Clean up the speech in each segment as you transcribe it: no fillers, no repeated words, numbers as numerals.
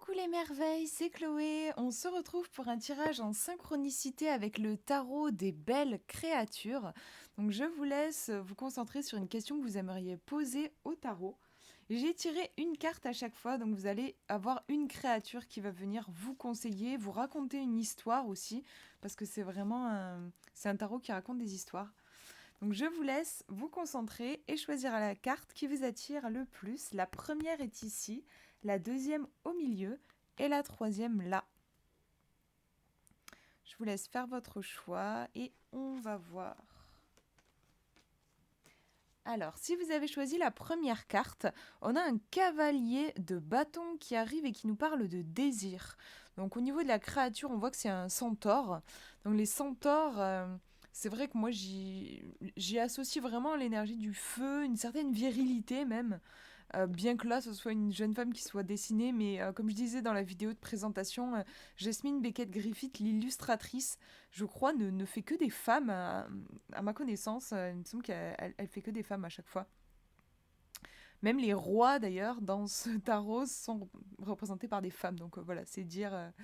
Coucou les merveilles, c'est Chloé. On se retrouve pour un tirage en synchronicité avec le tarot des belles créatures. Donc je vous laisse vous concentrer sur une question que vous aimeriez poser au tarot. J'ai tiré une carte à chaque fois, donc vous allez avoir une créature qui va venir vous conseiller, vous raconter une histoire aussi, parce que c'est un tarot qui raconte des histoires. Donc je vous laisse vous concentrer et choisir la carte qui vous attire le plus. La première est ici, la deuxième au milieu et la troisième là. Je vous laisse faire votre choix et on va voir. Alors, si vous avez choisi la première carte, on a un cavalier de bâton qui arrive et qui nous parle de désir. Donc au niveau de la créature, on voit que c'est un centaure. Donc les centaures, c'est vrai que moi j'y associe vraiment l'énergie du feu, une certaine virilité même. Bien que là, ce soit une jeune femme qui soit dessinée, mais comme je disais dans la vidéo de présentation, Jasmine Beckett-Griffith, l'illustratrice, je crois, ne fait que des femmes, à ma connaissance. Il me semble qu'elle fait que des femmes à chaque fois. Même les rois, d'ailleurs, dans ce tarot, sont représentés par des femmes. Donc voilà, c'est dire.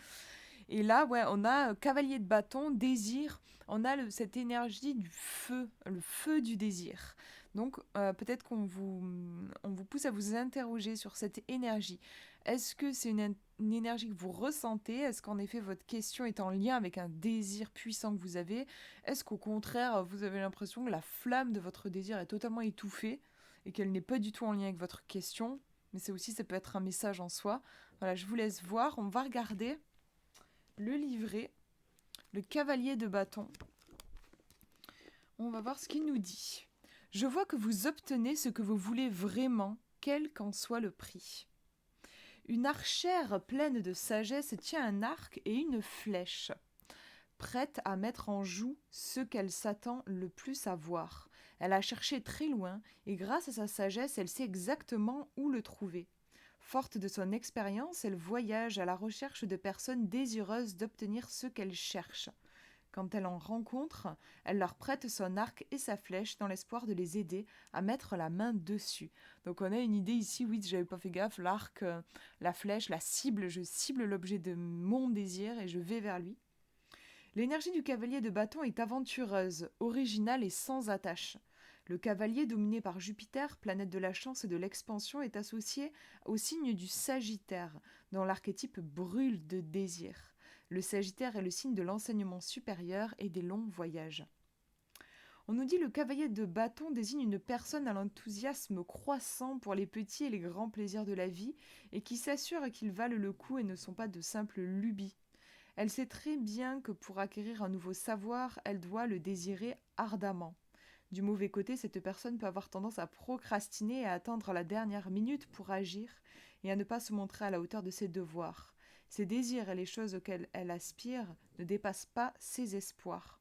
Et là, ouais, on a cavalier de bâton, désir. On a cette énergie du feu, le feu du désir. Donc peut-être on vous pousse à vous interroger sur cette énergie. Est-ce que c'est une énergie que vous ressentez? Est-ce qu'en effet votre question est en lien avec un désir puissant que vous avez? Est-ce qu'au contraire vous avez l'impression que la flamme de votre désir est totalement étouffée et qu'elle n'est pas du tout en lien avec votre question? Mais c'est aussi, ça peut être un message en soi. Voilà, je vous laisse voir. On va regarder le livret, le cavalier de bâton. On va voir ce qu'il nous dit. Je vois que vous obtenez ce que vous voulez vraiment, quel qu'en soit le prix. Une archère pleine de sagesse tient un arc et une flèche, prête à mettre en joue ce qu'elle s'attend le plus à voir. Elle a cherché très loin et grâce à sa sagesse, elle sait exactement où le trouver. Forte de son expérience, elle voyage à la recherche de personnes désireuses d'obtenir ce qu'elle cherche. Quand elle en rencontre, elle leur prête son arc et sa flèche dans l'espoir de les aider à mettre la main dessus. Donc on a une idée ici, oui, j'avais pas fait gaffe, l'arc, la flèche, la cible, je cible l'objet de mon désir et je vais vers lui. L'énergie du cavalier de bâton est aventureuse, originale et sans attache. Le cavalier, dominé par Jupiter, planète de la chance et de l'expansion, est associé au signe du Sagittaire, dont l'archétype brûle de désir. Le Sagittaire est le signe de l'enseignement supérieur et des longs voyages. On nous dit le cavalier de bâton désigne une personne à l'enthousiasme croissant pour les petits et les grands plaisirs de la vie et qui s'assure qu'ils valent le coup et ne sont pas de simples lubies. Elle sait très bien que pour acquérir un nouveau savoir, elle doit le désirer ardemment. Du mauvais côté, cette personne peut avoir tendance à procrastiner et à attendre la dernière minute pour agir et à ne pas se montrer à la hauteur de ses devoirs. Ses désirs et les choses auxquelles elle aspire ne dépassent pas ses espoirs.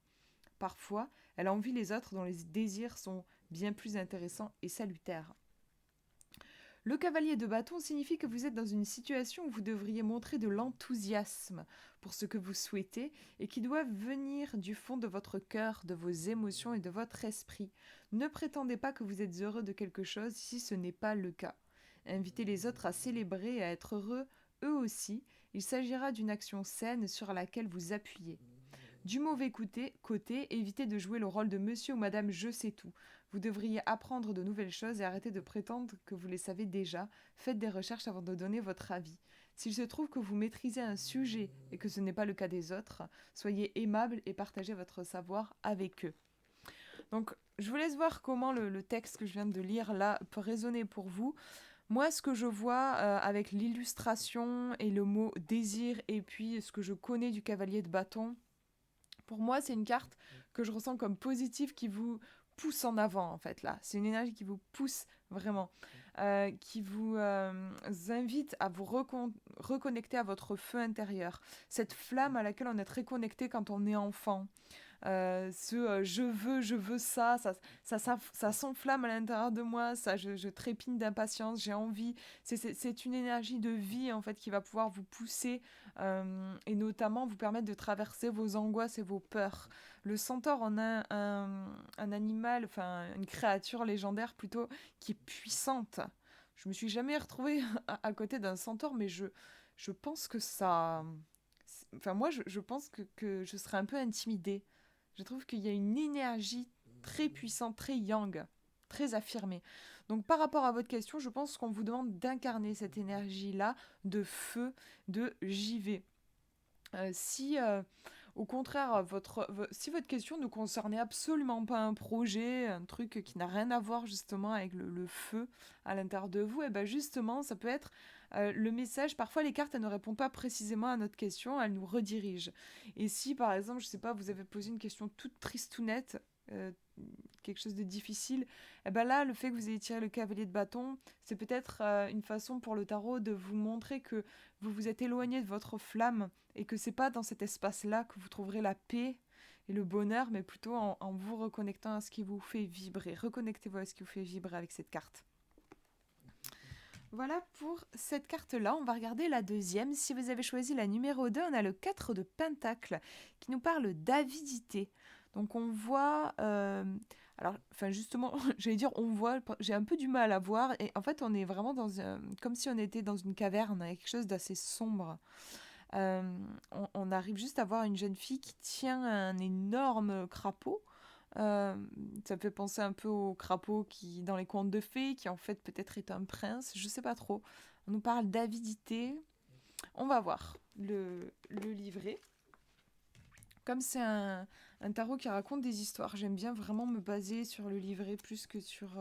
Parfois, elle envie les autres dont les désirs sont bien plus intéressants et salutaires. Le cavalier de bâton signifie que vous êtes dans une situation où vous devriez montrer de l'enthousiasme pour ce que vous souhaitez et qui doit venir du fond de votre cœur, de vos émotions et de votre esprit. Ne prétendez pas que vous êtes heureux de quelque chose si ce n'est pas le cas. Invitez les autres à célébrer et à être heureux eux aussi. Il s'agira d'une action saine sur laquelle vous appuyez. Du mauvais côté, évitez de jouer le rôle de monsieur ou madame je sais tout. Vous devriez apprendre de nouvelles choses et arrêter de prétendre que vous les savez déjà. Faites des recherches avant de donner votre avis. S'il se trouve que vous maîtrisez un sujet et que ce n'est pas le cas des autres, soyez aimable et partagez votre savoir avec eux. Donc, je vous laisse voir comment le texte que je viens de lire là peut résonner pour vous. Moi, ce que je vois avec l'illustration et le mot désir et puis ce que je connais du cavalier de bâton, pour moi, c'est une carte que je ressens comme positive qui vous pousse en avant, en fait, là. C'est une énergie qui vous pousse vraiment, qui vous invite à vous reconnecter à votre feu intérieur. Cette flamme à laquelle on est très connecté quand on est enfant. Je veux ça s'enflamme à l'intérieur de moi, je trépigne d'impatience, j'ai envie. C'est une énergie de vie en fait qui va pouvoir vous pousser et notamment vous permettre de traverser vos angoisses et vos peurs. Le centaure en a un animal, enfin une créature légendaire plutôt qui est puissante. Je me suis jamais retrouvée à côté d'un centaure, mais je pense que ça... Enfin, moi, je pense que je serais un peu intimidée. Je trouve qu'il y a une énergie très puissante, très yang, très affirmée. Donc, par rapport à votre question, je pense qu'on vous demande d'incarner cette énergie-là de feu, de j'y vais. Si, au contraire, si votre question ne concernait absolument pas un projet, un truc qui n'a rien à voir justement avec le feu à l'intérieur de vous, et ben justement, ça peut être le message. Parfois, les cartes, elles ne répondent pas précisément à notre question, elles nous redirigent. Et si, par exemple, je sais pas, vous avez posé une question toute tristounette, euh, quelque chose de difficile, et ben là, le fait que vous ayez tiré le cavalier de bâton, c'est peut-être une façon pour le tarot de vous montrer que vous vous êtes éloigné de votre flamme et que c'est pas dans cet espace-là que vous trouverez la paix et le bonheur, mais plutôt en vous reconnectant à ce qui vous fait vibrer. Reconnectez-vous à ce qui vous fait vibrer avec cette carte. Voilà pour cette carte-là. On va regarder la deuxième. Si vous avez choisi la numéro 2, on a le 4 de Pentacle qui nous parle d'avidité. Donc on voit... alors, enfin justement, j'allais dire on voit, j'ai un peu du mal à voir. Et en fait, on est vraiment comme si on était dans une caverne, avec quelque chose d'assez sombre. On arrive juste à voir une jeune fille qui tient un énorme crapaud. Euh, Ça me fait penser un peu au crapaud qui, dans les contes de fées, qui en fait peut-être est un prince, je sais pas trop. On nous parle d'avidité. On va voir le livret. Comme c'est un tarot qui raconte des histoires, j'aime bien vraiment me baser sur le livret plus que sur...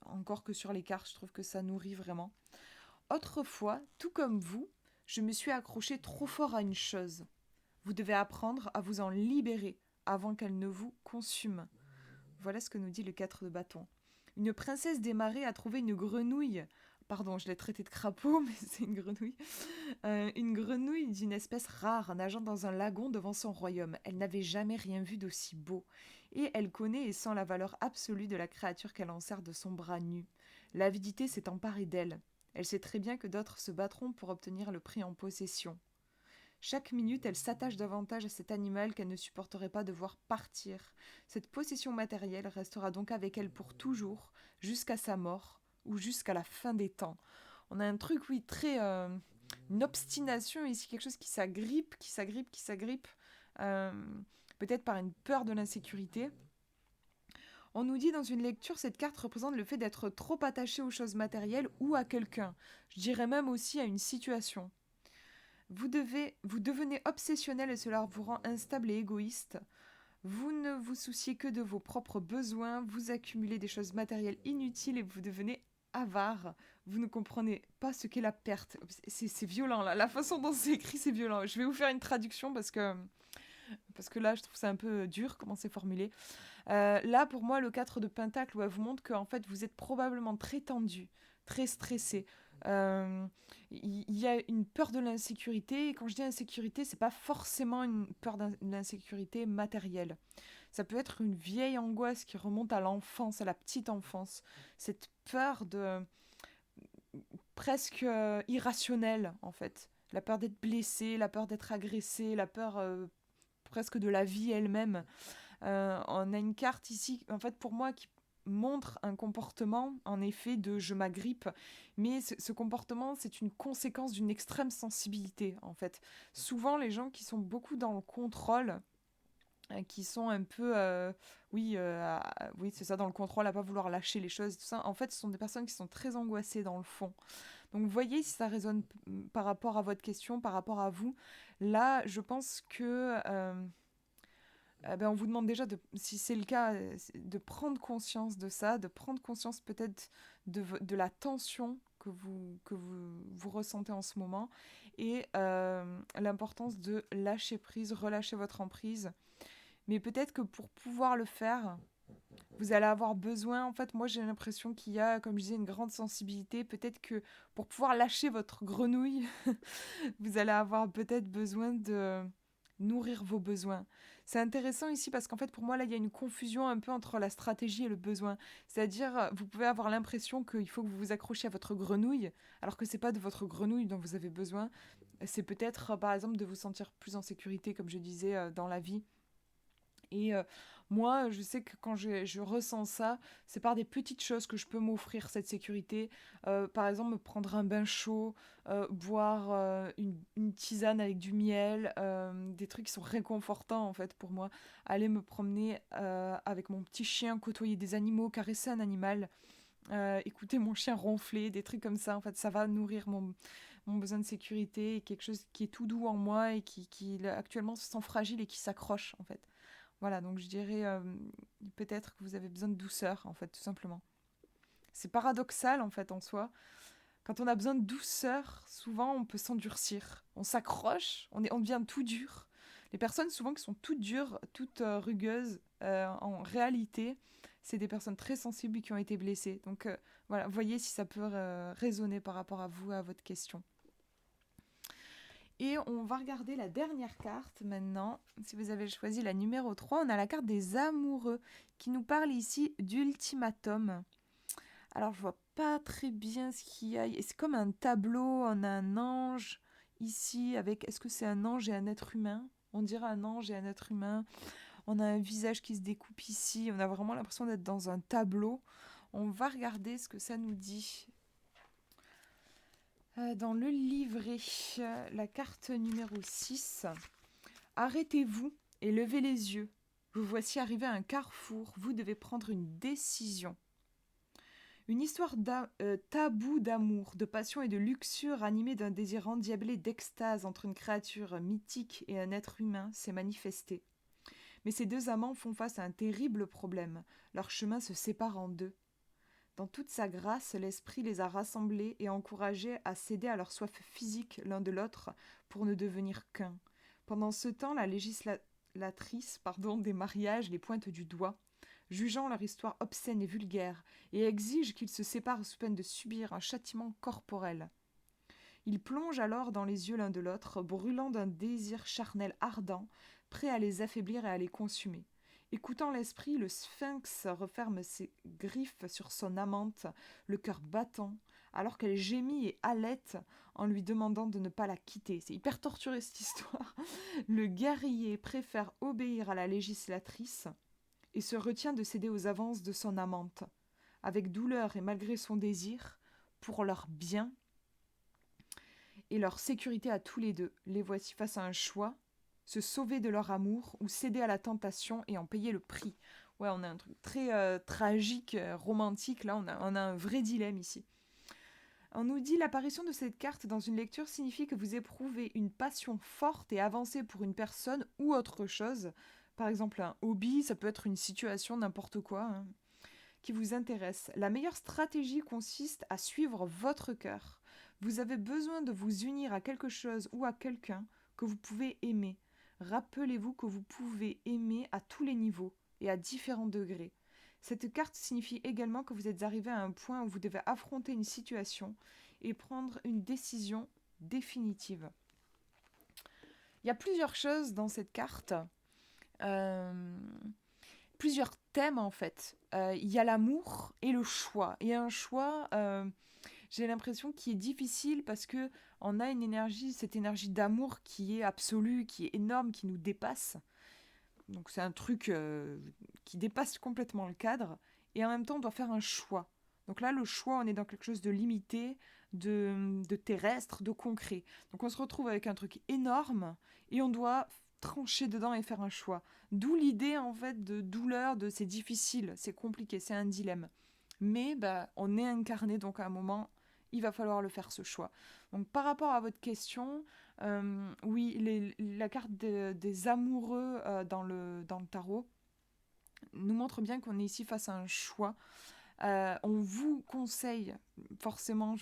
encore que sur les cartes, je trouve que ça nourrit vraiment. Autrefois, tout comme vous, je me suis accrochée trop fort à une chose. Vous devez apprendre à vous en libérer avant qu'elle ne vous consume. Voilà ce que nous dit le 4 de bâton. Une princesse des marais a trouvé une grenouille. Pardon, je l'ai traitée de crapaud, mais c'est une grenouille. Une grenouille d'une espèce rare nageant dans un lagon devant son royaume. Elle n'avait jamais rien vu d'aussi beau. Et elle connaît et sent la valeur absolue de la créature qu'elle enserre de son bras nu. L'avidité s'est emparée d'elle. Elle sait très bien que d'autres se battront pour obtenir le prix en possession. Chaque minute, elle s'attache davantage à cet animal qu'elle ne supporterait pas de voir partir. Cette possession matérielle restera donc avec elle pour toujours, jusqu'à sa mort ou jusqu'à la fin des temps. On a un truc, oui, très... une obstination ici, quelque chose qui s'agrippe, qui s'agrippe, qui s'agrippe, euh, peut-être par une peur de l'insécurité. On nous dit dans une lecture, cette carte représente le fait d'être trop attaché aux choses matérielles ou à quelqu'un. Je dirais même aussi à une situation. Vous devenez obsessionnel et cela vous rend instable et égoïste. Vous ne vous souciez que de vos propres besoins, vous accumulez des choses matérielles inutiles et vous devenez avare. Vous ne comprenez pas ce qu'est la perte. C'est violent là, la façon dont c'est écrit c'est violent. Je vais vous faire une traduction parce que là je trouve ça un peu dur comment c'est formulé. Là pour moi le 4 de Pentacle vous montre que en fait vous êtes probablement très tendu, très stressé. Euh, il y a une peur de l'insécurité. Et quand je dis insécurité, c'est pas forcément une peur d'insécurité matérielle. Ça peut être une vieille angoisse qui remonte à l'enfance, à la petite enfance. Cette peur de presque irrationnelle, en fait. La peur d'être blessé, la peur d'être agressé, la peur presque de la vie elle-même. On a une carte ici, en fait, pour moi, qui montre un comportement, en effet, de je m'agrippe, mais ce comportement, c'est une conséquence d'une extrême sensibilité, en fait. Souvent, les gens qui sont beaucoup dans le contrôle, qui sont un peu, oui, c'est ça, dans le contrôle, à pas vouloir lâcher les choses, tout ça, en fait, ce sont des personnes qui sont très angoissées dans le fond. Donc, vous voyez si ça résonne par rapport à votre question, par rapport à vous. Là, je pense que... on vous demande déjà, si c'est le cas, de prendre conscience de ça, de prendre conscience peut-être de la tension que vous ressentez en ce moment et l'importance de lâcher prise, relâcher votre emprise. Mais peut-être que pour pouvoir le faire, vous allez avoir besoin, en fait, moi j'ai l'impression qu'il y a, comme je disais, une grande sensibilité. Peut-être que pour pouvoir lâcher votre grenouille, vous allez avoir peut-être besoin de nourrir vos besoins. C'est intéressant ici parce qu'en fait, pour moi, là, il y a une confusion un peu entre la stratégie et le besoin. C'est-à-dire, vous pouvez avoir l'impression qu'il faut que vous vous accrochiez à votre grenouille, alors que c'est pas de votre grenouille dont vous avez besoin. C'est peut-être, par exemple, de vous sentir plus en sécurité, comme je disais, dans la vie. Et moi, je sais que quand je ressens ça, c'est par des petites choses que je peux m'offrir cette sécurité. Par exemple, me prendre un bain chaud, boire une tisane avec du miel, des trucs qui sont réconfortants en fait pour moi. Aller me promener avec mon petit chien, côtoyer des animaux, caresser un animal, écouter mon chien ronfler, des trucs comme ça. En fait, ça va nourrir mon besoin de sécurité et quelque chose qui est tout doux en moi et qui actuellement se sent fragile et qui s'accroche en fait. Voilà, donc je dirais peut-être que vous avez besoin de douceur, en fait, tout simplement. C'est paradoxal, en fait, en soi. Quand on a besoin de douceur, souvent, on peut s'endurcir. On s'accroche, on devient tout dur. Les personnes, souvent, qui sont toutes dures, toutes rugueuses, en réalité, c'est des personnes très sensibles qui ont été blessées. Donc, voilà, voyez si ça peut résonner par rapport à vous, à votre question. Et on va regarder la dernière carte maintenant. Si vous avez choisi la numéro 3, on a la carte des amoureux qui nous parle ici d'ultimatum. Alors je vois pas très bien ce qu'il y a. C'est comme un tableau, on a un ange ici avec... Est-ce que c'est un ange et un être humain? On dirait un ange et un être humain. On a un visage qui se découpe ici. On a vraiment l'impression d'être dans un tableau. On va regarder ce que ça nous dit. Dans le livret, la carte numéro 6. Arrêtez-vous et levez les yeux. Vous voici arrivé à un carrefour. Vous devez prendre une décision. Une histoire tabou d'amour, de passion et de luxure animée d'un désir endiablé d'extase entre une créature mythique et un être humain s'est manifestée. Mais ces deux amants font face à un terrible problème. Leur chemin se sépare en deux. Dans toute sa grâce, l'esprit les a rassemblés et encouragés à céder à leur soif physique l'un de l'autre pour ne devenir qu'un. Pendant ce temps, la législatrice des mariages les pointe du doigt, jugeant leur histoire obscène et vulgaire, et exige qu'ils se séparent sous peine de subir un châtiment corporel. Ils plongent alors dans les yeux l'un de l'autre, brûlant d'un désir charnel ardent, prêt à les affaiblir et à les consumer. Écoutant l'esprit, le sphinx referme ses griffes sur son amante, le cœur battant, alors qu'elle gémit et halète en lui demandant de ne pas la quitter. C'est hyper torturé cette histoire. Le guerrier préfère obéir à la législatrice et se retient de céder aux avances de son amante. Avec douleur et malgré son désir, pour leur bien et leur sécurité à tous les deux, les voici face à un choix, se sauver de leur amour ou céder à la tentation et en payer le prix. Ouais, on a un truc très tragique, romantique, là, on a un vrai dilemme ici. On nous dit l'apparition de cette carte dans une lecture signifie que vous éprouvez une passion forte et avancée pour une personne ou autre chose. Par exemple, un hobby, ça peut être une situation, n'importe quoi, hein, qui vous intéresse. La meilleure stratégie consiste à suivre votre cœur. Vous avez besoin de vous unir à quelque chose ou à quelqu'un que vous pouvez aimer. Rappelez-vous que vous pouvez aimer à tous les niveaux et à différents degrés. Cette carte signifie également que vous êtes arrivé à un point où vous devez affronter une situation et prendre une décision définitive. Il y a plusieurs choses dans cette carte, plusieurs thèmes en fait. Il y a l'amour et le choix. Et un choix, j'ai l'impression qu'il est difficile parce que on a une énergie, cette énergie d'amour qui est absolue, qui est énorme, qui nous dépasse. Donc c'est un truc qui dépasse complètement le cadre. Et en même temps, on doit faire un choix. Donc là, le choix, on est dans quelque chose de limité, de terrestre, de concret. Donc on se retrouve avec un truc énorme et on doit trancher dedans et faire un choix. D'où l'idée en fait de douleur, de c'est difficile, c'est compliqué, c'est un dilemme. Mais on est incarné, donc à un moment, il va falloir le faire ce choix. Donc par rapport à votre question, oui, la carte des amoureux dans le tarot nous montre bien qu'on est ici face à un choix. On vous conseille forcément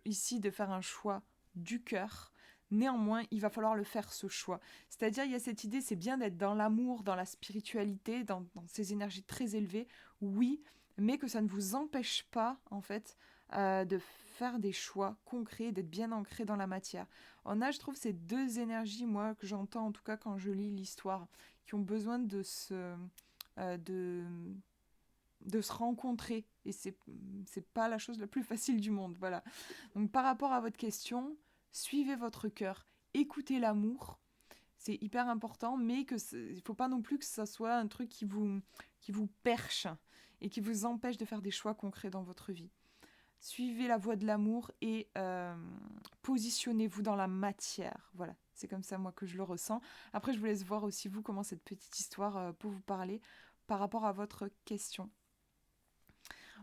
ici de faire un choix du cœur. Néanmoins, il va falloir le faire ce choix. C'est-à-dire, il y a cette idée, c'est bien d'être dans l'amour, dans la spiritualité, dans ces énergies très élevées, oui, mais que ça ne vous empêche pas, en fait, de faire des choix concrets, d'être bien ancré dans la matière. On a, je trouve, ces deux énergies, moi, que j'entends en tout cas quand je lis l'histoire, qui ont besoin de se rencontrer. Et c'est pas la chose la plus facile du monde, voilà. Donc par rapport à votre question, suivez votre cœur, écoutez l'amour. c'est hyper important, mais il ne faut pas non plus que ça soit un truc qui vous perche et qui vous empêche de faire des choix concrets dans votre vie. Suivez la voie de l'amour et positionnez-vous dans la matière. Voilà, c'est comme ça moi que je le ressens. Après, je vous laisse voir aussi vous comment cette petite histoire peut vous parler par rapport à votre question.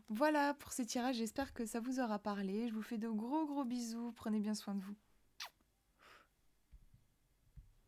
Voilà pour ces tirages, j'espère que ça vous aura parlé. Je vous fais de gros bisous, prenez bien soin de vous.